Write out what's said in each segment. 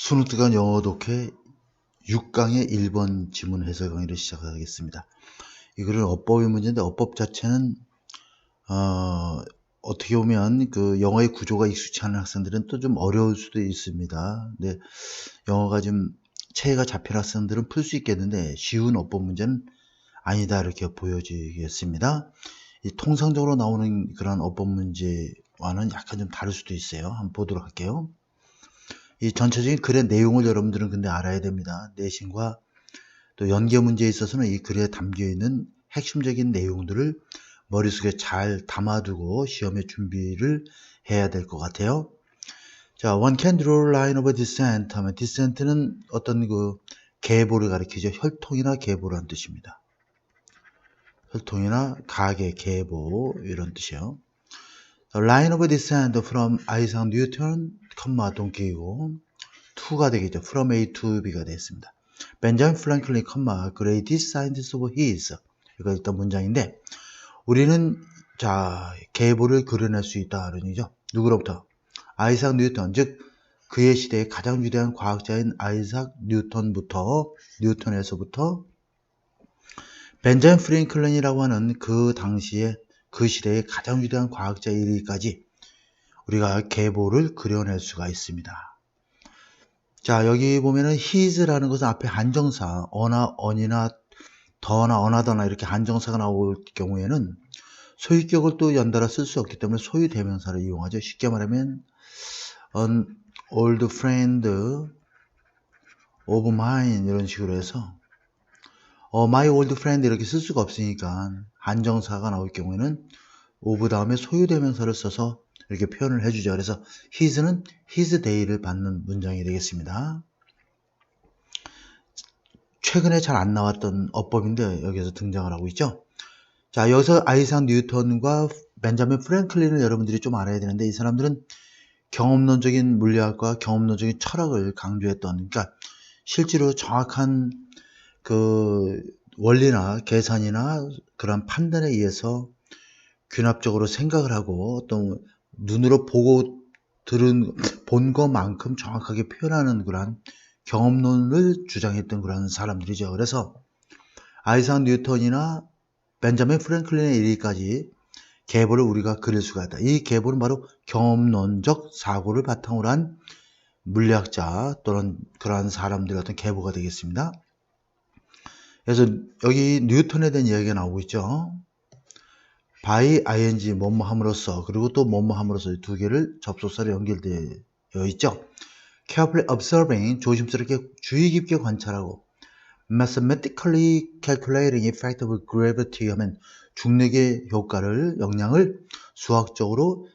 순우뜨간 영어 독해 6강의 1번 지문 해설 강의를 시작하겠습니다. 이거는 어법의 문제인데 어법 자체는 어떻게 보면 그 영어의 구조가 익숙치 않은 학생들은 또 좀 어려울 수도 있습니다. 근데 영어가 좀 체계가 잡힌 학생들은 풀 수 있겠는데 쉬운 어법 문제는 아니다 이렇게 보여지겠습니다. 이 통상적으로 나오는 그런 어법 문제와는 약간 좀 다를 수도 있어요. 한번 보도록 할게요. 이 전체적인 글의 내용을 여러분들은 근데 알아야 됩니다. 내신과 또 연계 문제에 있어서는 이 글에 담겨 있는 핵심적인 내용들을 머릿속에 잘 담아두고 시험에 준비를 해야 될 것 같아요. 자, one can draw a line of descent 하면 descent는 어떤 그 계보를 가리키죠. 혈통이나 계보라는 뜻입니다. 혈통이나 가계, 계보 이런 뜻이에요. line of descent from 아이작 뉴턴, 컴마 동기이고 to가 되겠죠. from A to B가 되겠습니다. 벤자민 프랭클린, greatest scientist of his. 이거 일단 문장인데, 우리는, 자, 계보를 그려낼 수 있다는 얘기죠. 누구로부터? 아이작 뉴턴, 즉, 그의 시대의 가장 위대한 과학자인 아이작 뉴턴에서부터, 벤자민 프랭클린이라고 하는 그 당시에 그 시대의 가장 위대한 과학자에 이르기까지 우리가 계보를 그려낼 수가 있습니다. 자, 여기 보면은 his라는 것은 앞에 한정사, 어나, 언이나, 더나, 어나더나 이렇게 한정사가 나올 경우에는 소유격을 또 연달아 쓸 수 없기 때문에 소유 대명사를 이용하죠. 쉽게 말하면 an old friend of mine 이런 식으로 해서 my old friend 이렇게 쓸 수가 없으니까 한정사가 나올 경우에는 of 다음에 소유 대명사를 써서 이렇게 표현을 해주죠. 그래서 his는 his day를 받는 문장이 되겠습니다. 최근에 잘 안 나왔던 어법인데 여기서 등장을 하고 있죠. 자, 여기서 아이작 뉴턴과 벤자민 프랭클린을 여러분들이 좀 알아야 되는데 이 사람들은 경험론적인 물리학과 경험론적인 철학을 강조했던, 그러니까 실제로 정확한 그 원리나 계산이나 그런 판단에 의해서 균합적으로 생각을 하고 또 눈으로 보고 본 것만큼 정확하게 표현하는 그런 경험론을 주장했던 그런 사람들이죠. 그래서 아이작 뉴턴이나 벤자민 프랭클린에 이르기까지 계보를 우리가 그릴 수가 있다. 이 계보는 바로 경험론적 사고를 바탕으로 한 물리학자 또는 그러한 사람들의 어떤 계보가 되겠습니다. 그래서 여기 뉴턴에 대한 이야기가 나오고 있죠. by ing 뭐뭐함으로써 그리고 또 뭐뭐함으로써 두 개를 접속사로 연결되어 있죠. carefully observing 조심스럽게 주의 깊게 관찰하고 mathematically calculating effect of gravity 하면 중력의 효과를 영향을 수학적으로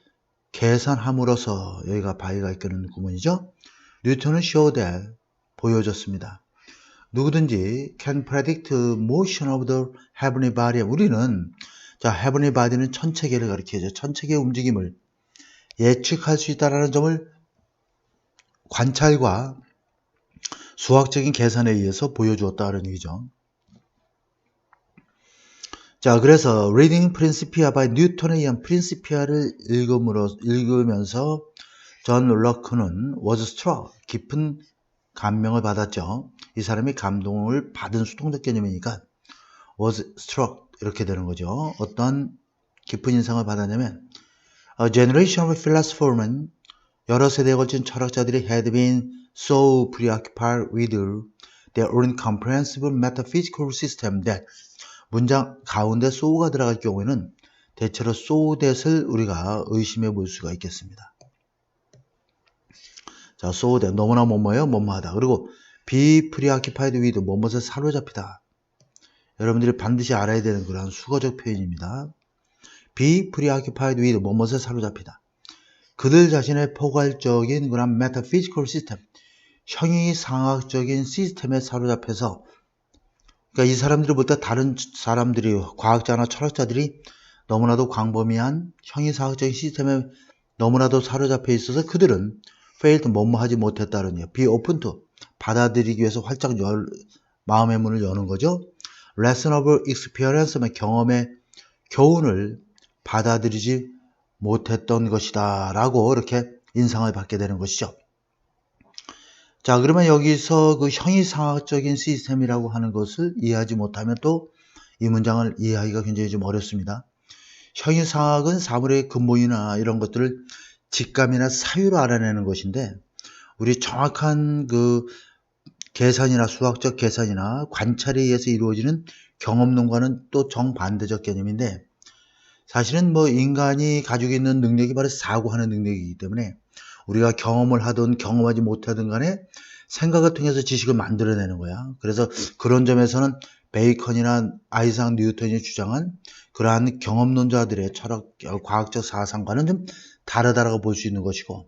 계산함으로써 여기가 by가 이끄는 구문이죠. 뉴턴은 show that 보여줬습니다. 누구든지 can predict motion of the heavenly body. 우리는 자 heavenly body는 천체계를 가리키죠. 천체계의 움직임을 예측할 수 있다는 점을 관찰과 수학적인 계산에 의해서 보여주었다는 얘기죠. 자, 그래서 Reading Principia by 뉴턴에 의한 프린시피아를 읽으면서 존 럭크는 was struck, 깊은 감명을 받았죠. 이 사람이 감동을 받은 수동적 개념이니까 was struck 이렇게 되는 거죠. 어떤 깊은 인상을 받았냐면 A generation of philosophers 여러 세대에 걸친 철학자들이 had been so preoccupied with their own comprehensive metaphysical system that 문장 가운데 so가 들어갈 경우에는 대체로 so that을 우리가 의심해 볼 수가 있겠습니다. 자, so that 너무나 뭐뭐예요? 뭐뭐하다. 그리고 be preoccupied with 뭐뭇에 사로잡히다. 여러분들이 반드시 알아야 되는 그런 수거적 표현입니다. be preoccupied with 뭐뭇에 사로잡히다. 그들 자신의 포괄적인 그런 metaphysical system, 형이상학적인 시스템에 사로잡혀서 그러니까 이 사람들보다 다른 사람들이 과학자나 철학자들이 너무나도 광범위한 형이상학적인 시스템에 너무나도 사로잡혀 있어서 그들은 failed 뭐뭐하지 못했다는 얘기예요. be open to 받아들이기 위해서 활짝 마음의 문을 여는 거죠. lesson of experience 경험의 교훈을 받아들이지 못했던 것이다 라고 이렇게 인상을 받게 되는 것이죠. 자, 그러면 여기서 그 형이상학적인 시스템이라고 하는 것을 이해하지 못하면 또 이 문장을 이해하기가 굉장히 좀 어렵습니다. 형이상학은 사물의 근본이나 이런 것들을 직감이나 사유로 알아내는 것인데, 우리 정확한 그 계산이나 수학적 계산이나 관찰에 의해서 이루어지는 경험론과는 또 정반대적 개념인데, 사실은 뭐 인간이 가지고 있는 능력이 바로 사고하는 능력이기 때문에 우리가 경험을 하든 경험하지 못하든 간에 생각을 통해서 지식을 만들어내는 거야. 그래서 그런 점에서는 베이컨이나 아이작 뉴턴이 주장한 그러한 경험론자들의 철학, 과학적 사상과는 좀 다르다라고 볼 수 있는 것이고,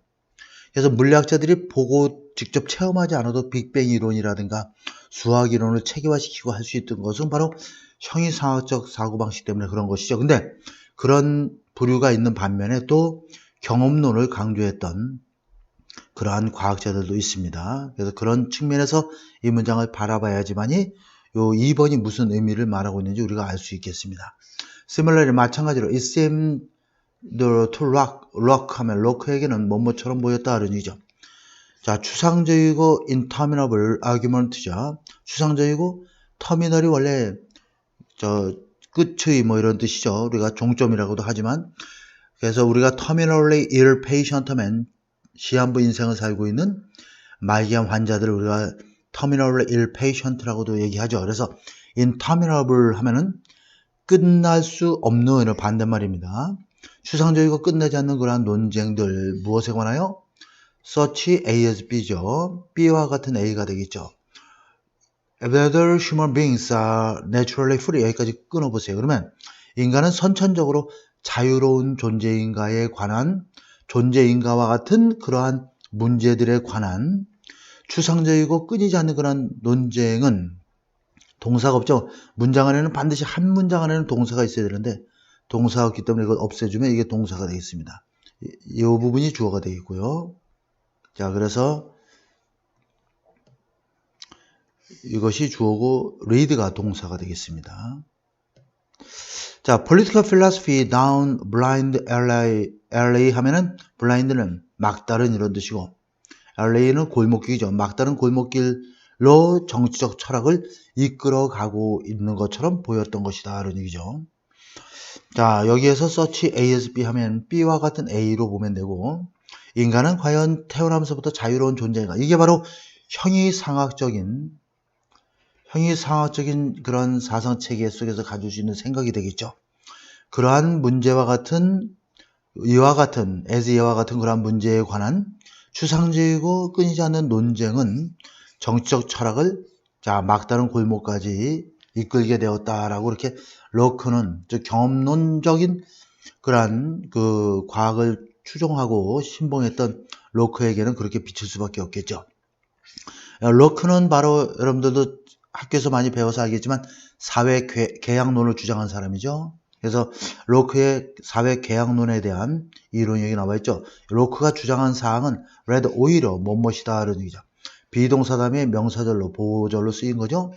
그래서 물리학자들이 보고 직접 체험하지 않아도 빅뱅 이론이라든가 수학 이론을 체계화시키고 할 수 있던 것은 바로 형이상학적 사고방식 때문에 그런 것이죠. 근데 그런 부류가 있는 반면에 또 경험론을 강조했던 그러한 과학자들도 있습니다. 그래서 그런 측면에서 이 문장을 바라봐야지만이 요 2번이 무슨 의미를 말하고 있는지 우리가 알 수 있겠습니다. Similarly, 마찬가지로 it seemed to lock 하면 lock에게는 뭐뭐처럼 보였다 이런 얘기죠. 자, 추상적이고 interminable argument죠. 추상적이고 터미널이 원래 저 끝의 뭐 이런 뜻이죠. 우리가 종점이라고도 하지만, 그래서 우리가 terminally ill patient면 시한부 인생을 살고 있는 말기암 환자들을 우리가 terminally ill patient라고도 얘기하죠. 그래서 interminable 하면은 끝날 수 없는 이런 반대말입니다. 추상적이고 끝나지 않는 그러한 논쟁들 무엇에 관하여? such A as B죠. B와 같은 A가 되겠죠. Whether human beings are naturally free. 여기까지 끊어보세요. 그러면 인간은 선천적으로 자유로운 존재인가에 관한, 존재인가와 같은 그러한 문제들에 관한 추상적이고 끊이지 않는 그런 논쟁은 동사가 없죠. 문장 안에는 반드시 한 문장 안에는 동사가 있어야 되는데 동사가 없기 때문에 이걸 없애주면 이게 동사가 되겠습니다. 이 부분이 주어가 되겠고요. 자, 그래서 이것이 주어고 read가 동사가 되겠습니다. 자, political philosophy down blind alley 하면은 blind는 막다른 이런 뜻이고 alley는 골목길이죠. 막다른 골목길로 정치적 철학을 이끌어가고 있는 것처럼 보였던 것이다 이런 얘기죠. 자, 여기에서 search A as B 하면 B와 같은 A로 보면 되고, 인간은 과연 태어나면서부터 자유로운 존재인가? 이게 바로 형이상학적인 그런 사상체계 속에서 가질 수 있는 생각이 되겠죠. 그러한 문제와 같은, 이와 같은 그러한 문제에 관한 추상적이고 끊이지 않는 논쟁은 정치적 철학을 자 막다른 골목까지 이끌게 되었다라고 이렇게 로크는 즉 경험론적인 그러한 그 과학을 추종하고 신봉했던 로크에게는 그렇게 비칠 수밖에 없겠죠. 로크는 바로 여러분들도 학교에서 많이 배워서 알겠지만 사회 계약론을 주장한 사람이죠. 그래서 로크의 사회 계약론에 대한 이론이 여기 나와 있죠. 로크가 주장한 사항은 rather 오히려 뭐뭇이다 이런 얘기죠. 비동사 다음에 명사절로 보호절로 쓰인 거죠.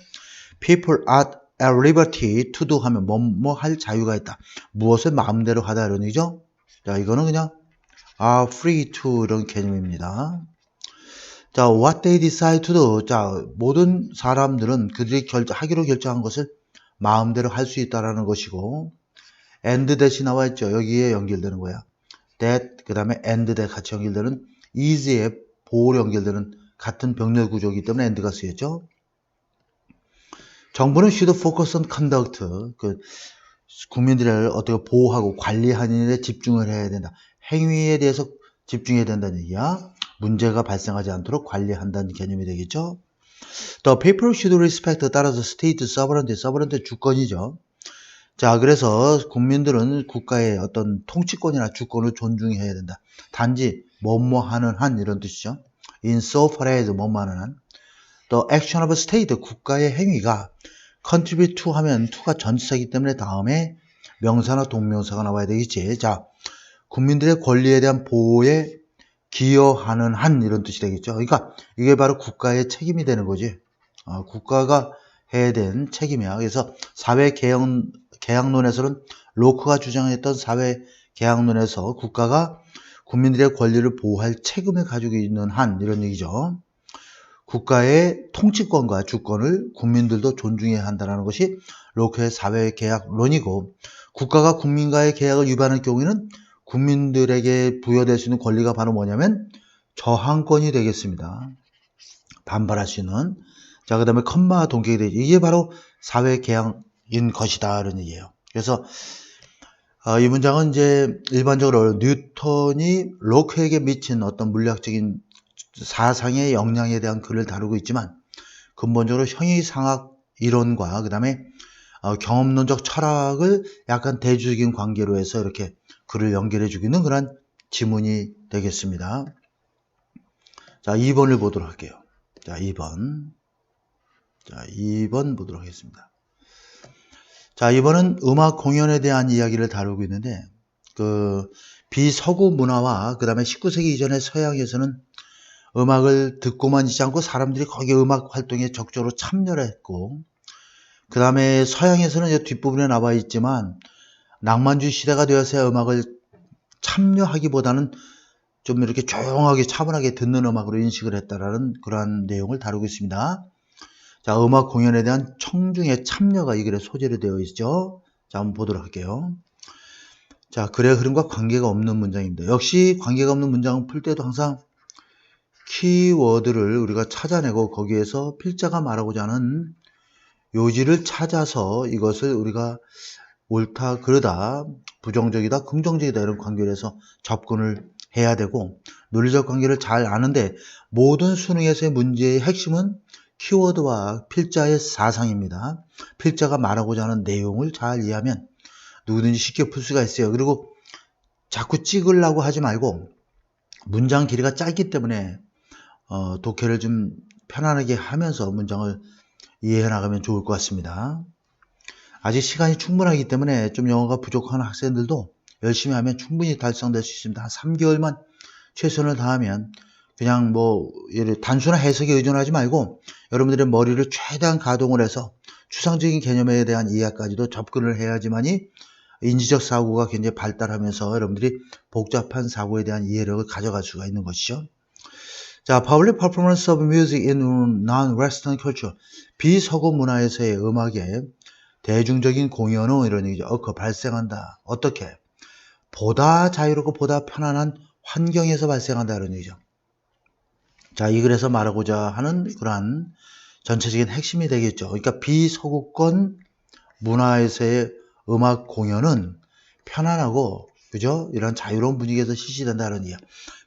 People are at liberty to do 하면 뭐뭐 할 자유가 있다. 무엇을 마음대로 하다 이런 얘기죠. 자, 이거는 그냥 are free to 이런 개념입니다. 자, what they decide to do. 자, 모든 사람들은 그들이 하기로 결정한 것을 마음대로 할 수 있다라는 것이고, and that이 나와 있죠. 여기에 연결되는 거야. that, 그 다음에 and that 같이 연결되는 is에 보호로 연결되는 같은 병렬 구조이기 때문에 and가 쓰였죠. 정부는 should focus on conduct. 그 국민들을 어떻게 보호하고 관리하는 일에 집중을 해야 된다. 행위에 대해서 집중해야 된다는 얘기야. 문제가 발생하지 않도록 관리한다는 개념이 되겠죠. The people should respect 따라서 state sovereignty 주권이죠. 자, 그래서 국민들은 국가의 어떤 통치권이나 주권을 존중해야 된다. 단지 뭐뭐 하는 한 이런 뜻이죠. In so far as 뭐뭐 하는 한. The action of state 국가의 행위가 contribute to 하면 to가 전치사이기 때문에 다음에 명사나 동명사가 나와야 되겠지. 자, 국민들의 권리에 대한 보호에 기여하는 한 이런 뜻이 되겠죠. 그러니까 이게 바로 국가의 책임이 되는 거지. 국가가 해야 된 책임이야. 그래서 사회계약론에서는 로크가 주장했던 사회계약론에서 국가가 국민들의 권리를 보호할 책임을 가지고 있는 한 이런 얘기죠. 국가의 통치권과 주권을 국민들도 존중해야 한다는 것이 로크의 사회계약론이고, 국가가 국민과의 계약을 위반할 경우에는 국민들에게 부여될 수 있는 권리가 바로 뭐냐면 저항권이 되겠습니다. 반발할 수 있는. 자, 그 다음에 컴마와 동격이 되죠. 이게 바로 사회계약인 것이다 라는 얘기예요. 그래서 이 문장은 이제 일반적으로 뉴턴이 로크에게 미친 어떤 물리학적인 사상의 영향에 대한 글을 다루고 있지만, 근본적으로 형이상학 이론과 그 다음에 경험론적 철학을 약간 대조적인 관계로 해서 이렇게 글을 연결해 주고 있는 그런 지문이 되겠습니다. 자, 2번을 보도록 할게요. 자, 2번. 자, 2번 보도록 하겠습니다. 자, 이번은 음악 공연에 대한 이야기를 다루고 있는데, 비서구 문화와 그 다음에 19세기 이전의 서양에서는 음악을 듣고만 있지 않고 사람들이 거기에 음악 활동에 적극적으로 참여를 했고, 그 다음에 서양에서는 이제 뒷부분에 나와 있지만 낭만주의 시대가 되어서야 음악을 참여하기보다는 좀 이렇게 조용하게 차분하게 듣는 음악으로 인식을 했다라는 그러한 내용을 다루고 있습니다. 자, 음악 공연에 대한 청중의 참여가 이 글에 소재로 되어 있죠. 자, 한번 보도록 할게요. 자, 글의 흐름과 관계가 없는 문장입니다. 역시 관계가 없는 문장을 풀 때도 항상 키워드를 우리가 찾아내고 거기에서 필자가 말하고자 하는 요지를 찾아서 이것을 우리가 옳다, 그르다, 부정적이다, 긍정적이다 이런 관계를 해서 접근을 해야 되고, 논리적 관계를 잘 아는데 모든 수능에서의 문제의 핵심은 키워드와 필자의 사상입니다. 필자가 말하고자 하는 내용을 잘 이해하면 누구든지 쉽게 풀 수가 있어요. 그리고 자꾸 찍으려고 하지 말고 문장 길이가 짧기 때문에 독해를 좀 편안하게 하면서 문장을 이해해 나가면 좋을 것 같습니다. 아직 시간이 충분하기 때문에 좀 영어가 부족한 학생들도 열심히 하면 충분히 달성될 수 있습니다. 한 3개월만 최선을 다하면 그냥 단순한 해석에 의존하지 말고 여러분들의 머리를 최대한 가동을 해서 추상적인 개념에 대한 이해까지도 접근을 해야지만이 인지적 사고가 굉장히 발달하면서 여러분들이 복잡한 사고에 대한 이해력을 가져갈 수가 있는 것이죠. 자, public performance of music in non-Western culture. 비서구 문화에서의 음악의 대중적인 공연은 이런 얘기죠. 발생한다. 어떻게? 보다 자유롭고 보다 편안한 환경에서 발생한다. 이런 얘기죠. 자, 이 글에서 말하고자 하는 그러한 전체적인 핵심이 되겠죠. 그러니까 비서구권 문화에서의 음악 공연은 편안하고, 그죠? 이런 자유로운 분위기에서 실시된다는 얘기야.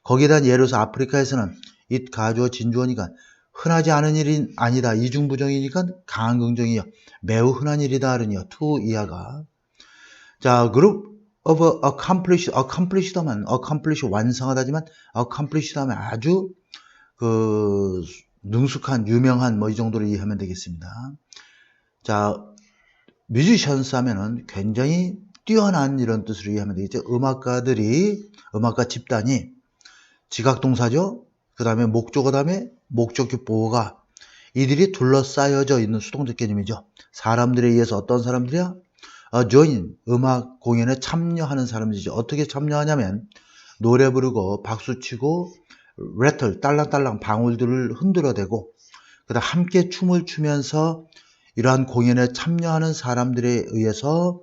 거기에 대한 예로서 아프리카에서는 잇 가주어 진주어니까 흔하지 않은 일이 아니다. 이중부정이니까 강한 긍정이요. 매우 흔한 일이다. 그러니요. to 이하가. 자, group of accomplish 하면 accomplish 완성하다지만 accomplish 하면 아주 능숙한, 유명한 이 정도로 이해하면 되겠습니다. 자, 뮤지션스 하면은 굉장히 뛰어난 이런 뜻으로 이해하면 되겠죠. 음악가 집단이 지각동사죠. 그 다음에 목적어 다음에 목적격 보호가 이들이 둘러싸여져 있는 수동적 개념이죠. 사람들에 의해서 어떤 사람들이야? join, 음악 공연에 참여하는 사람들이죠. 어떻게 참여하냐면 노래 부르고 박수치고 rattle, 딸랑딸랑 방울들을 흔들어대고 그다음 함께 춤을 추면서 이러한 공연에 참여하는 사람들에 의해서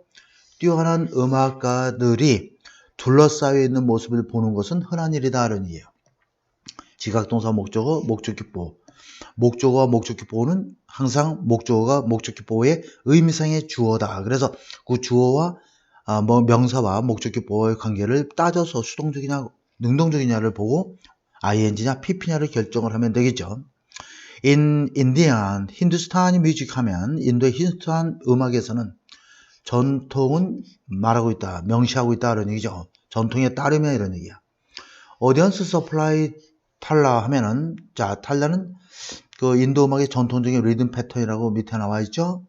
뛰어난 음악가들이 둘러싸여 있는 모습을 보는 것은 흔한 일이다 라는 얘기예요. 지각동사 목적어, 목적격 보호. 목적어와 목적격 보호는 항상 목적어가 목적격 보호의 의미상의 주어다. 그래서 그 주어와 명사와 목적격 보호의 관계를 따져서 수동적이냐 능동적이냐를 보고 ing냐 pp냐를 결정을 하면 되겠죠. In Indian, 힌두스탄이 뮤직 하면 인도의 힌두스탄 음악에서는 전통은 말하고 있다, 명시하고 있다 이런 얘기죠. 전통에 따르면 이런 얘기야. Audience supply 탈라 하면은, 자, 탈라는 인도 음악의 전통적인 리듬 패턴이라고 밑에 나와 있죠.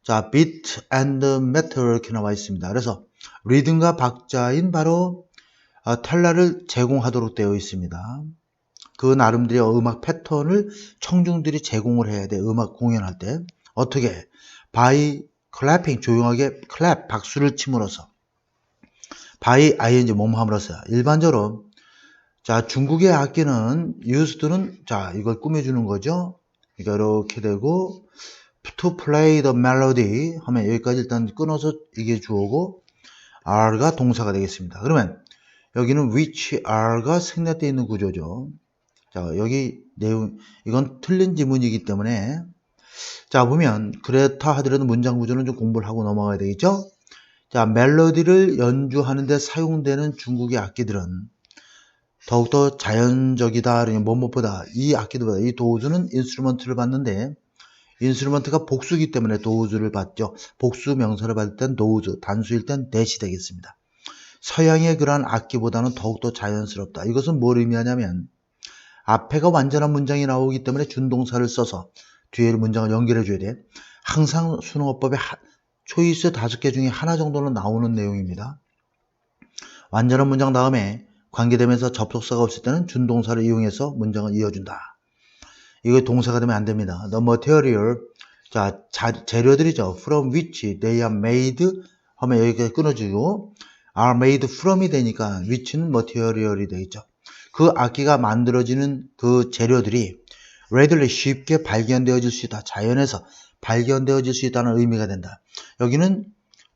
자, beat and meter 이렇게 나와 있습니다. 그래서 리듬과 박자인 바로 탈라를 제공하도록 되어 있습니다. 그 나름대로 음악 패턴을 청중들이 제공을 해야 돼. 음악 공연할 때. 어떻게? by clapping, 조용하게 clap, 박수를 침으로써. by ing, 몸함으로써. 일반적으로 자, 중국의 악기는 used는 자, 이걸 꾸며주는 거죠. 그러니까 이렇게 되고 to play the melody 하면 여기까지 일단 끊어서 이게 주어고 are가 동사가 되겠습니다. 그러면 여기는 which are가 생략되어 있는 구조죠. 자, 여기 내용 이건 틀린 지문이기 때문에 자, 보면 그렇다 하더라도 문장 구조는 좀 공부를 하고 넘어가야 되겠죠. 자, 멜로디를 연주하는데 사용되는 중국의 악기들은 더욱더 자연적이다. 뭐뭐보다 이 악기들보다 이 도우즈는 인스트루먼트를 받는데 인스트루먼트가 복수기 때문에 도우즈를 받죠. 복수 명사를 받을 땐 도우즈, 단수일 땐 대시 되겠습니다. 서양의 그러한 악기보다는 더욱더 자연스럽다. 이것은 뭘 의미하냐면 앞에가 완전한 문장이 나오기 때문에 준동사를 써서 뒤에 문장을 연결해 줘야 돼. 항상 수능어법에 초이스 5개 중에 하나 정도는 나오는 내용입니다. 완전한 문장 다음에 관계되면서 접속사가 없을 때는 준동사를 이용해서 문장을 이어준다. 이거 동사가 되면 안 됩니다. The material, 자, 재료들이죠. From which they are made 하면 여기까지 끊어지고 are made from이 되니까 which는 material이 되겠죠. 그 악기가 만들어지는 그 재료들이 readily 쉽게 발견되어질 수 있다. 자연에서 발견되어질 수 있다는 의미가 된다. 여기는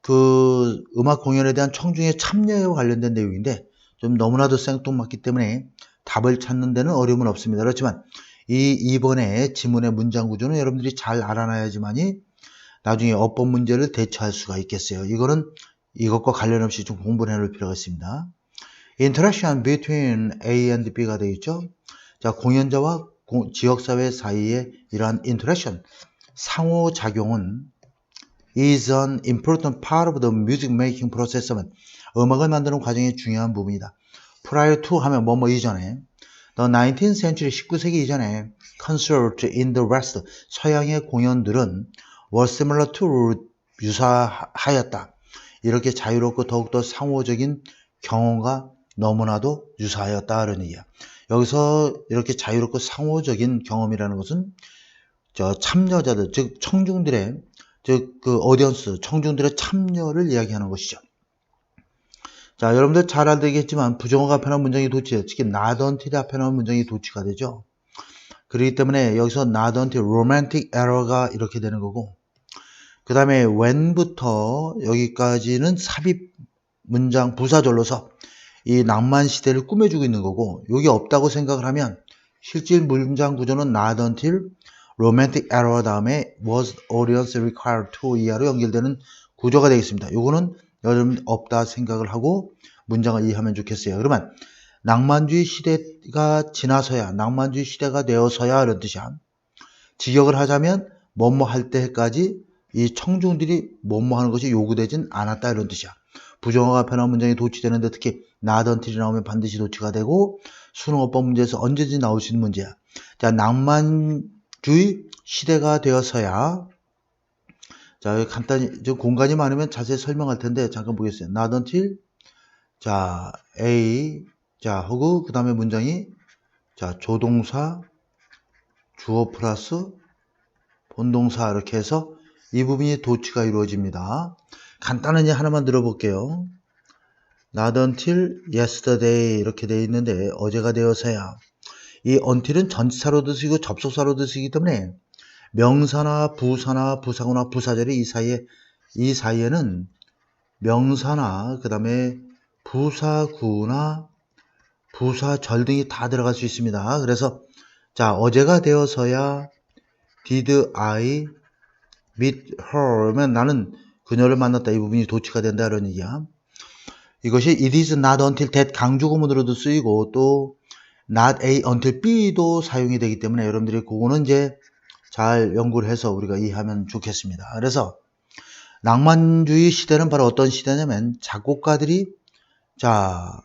그 음악 공연에 대한 청중의 참여와 관련된 내용인데 좀 너무나도 생뚱맞기 때문에 답을 찾는 데는 어려움은 없습니다. 그렇지만 이번에 지문의 문장 구조는 여러분들이 잘 알아놔야지만이 나중에 어법 문제를 대처할 수가 있겠어요. 이거는 이것과 관련 없이 좀 공부를 해놓을 필요가 있습니다. Interaction between A and B가 되겠죠. 자, 공연자와 지역사회 사이의 이러한 interaction, 상호작용은 is an important part of the music making process. 음악을 만드는 과정의 중요한 부분이다. Prior to 하면 뭐뭐 이전에 The 19th century 19세기 이전에 concert in the West 서양의 공연들은 were similar to 유사하였다. 이렇게 자유롭고 더욱더 상호적인 경험과 너무나도 유사하였다. 이런 얘기야. 여기서 이렇게 자유롭고 상호적인 경험이라는 것은 저 참여자들 즉 청중들의 즉 그 오디언스 청중들의 참여를 이야기하는 것이죠. 자, 여러분들 잘 알겠지만 부정어가 앞에 나온 문장이 도치, 특히 not until 앞에 나온 문장이 도치가 되죠. 그렇기 때문에 여기서 not until romantic era가 이렇게 되는 거고 그 다음에 when부터 여기까지는 삽입 문장 부사절로서 이 낭만 시대를 꾸며주고 있는 거고 여기 없다고 생각을 하면 실질 문장 구조는 not until romantic era 다음에 was audience required to 이하로 연결되는 구조가 되겠습니다. 요거는 여러분 없다 생각을 하고 문장을 이해하면 좋겠어요. 그러면 낭만주의 시대가 지나서야 낭만주의 시대가 되어서야 이런 뜻이야. 직역을 하자면 뭐뭐 할 때까지 이 청중들이 뭐뭐 하는 것이 요구되진 않았다 이런 뜻이야. 부정어가 앞에 나온 문장이 도치되는데 특히 not until이 나오면 반드시 도치가 되고 수능어법 문제에서 언제든지 나올 수 있는 문제야. 자, 낭만주의 시대가 되어서야 자, 간단히 좀 공간이 많으면 자세히 설명할 텐데 잠깐 보겠어요. not until 자, A 자, 하고 그 다음에 문장이 자, 조동사 주어 플러스 본동사 이렇게 해서 이 부분이 도치가 이루어집니다. 간단한 예 하나만 들어볼게요. Not until yesterday 이렇게 되어 있는데 어제가 되어서야 이 until은 전치사로도 쓰이고 접속사로도 쓰이기 때문에 명사나 부사나 부사구나 부사절이 이 사이에는 명사나 그 다음에 부사구나 부사절 등이 다 들어갈 수 있습니다. 그래서 자, 어제가 되어서야 did I meet her면 나는 그녀를 만났다. 이 부분이 도치가 된다 이런 얘기야. 이것이 it is not until that 강조구문으로도 쓰이고 또 not A until B도 사용이 되기 때문에 여러분들이 그거는 이제 잘 연구를 해서 우리가 이해하면 좋겠습니다. 그래서 낭만주의 시대는 바로 어떤 시대냐면 작곡가들이 자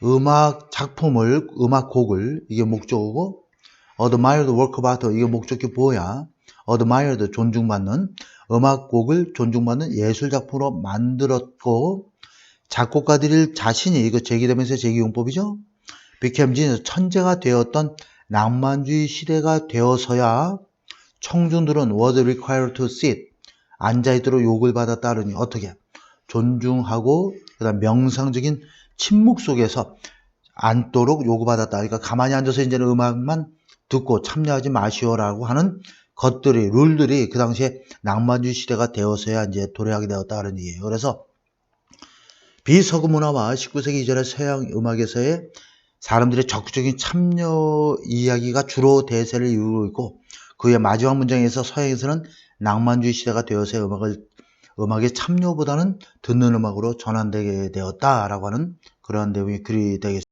음악 작품을 음악곡을 이게 목적어고 admired work of art 이게 목적이 뭐야? admired 존중받는 음악곡을 존중받는 예술작품으로 만들었고 작곡가들이 자신이 이거 제기되면서 제기용법이죠. became genius 천재가 되었던 낭만주의 시대가 되어서야 청중들은 was required to sit 앉아있도록 요구를 받았다르니 어떻게 존중하고 그다음 명상적인 침묵 속에서 않도록 요구받았다. 그러니까 가만히 앉아서 이제는 음악만 듣고 참여하지 마시오라고 하는 것들이, 룰들이 그 당시에 낭만주의 시대가 되어서야 이제 도래하게 되었다는 얘기예요. 그래서 비서구 문화와 19세기 이전의 서양 음악에서의 사람들의 적극적인 참여 이야기가 주로 대세를 이루고 있고, 그의 마지막 문장에서 서양에서는 낭만주의 시대가 되어서야 음악의 참여보다는 듣는 음악으로 전환되게 되었다라고 하는 그런 내용이 글이 되겠습니다.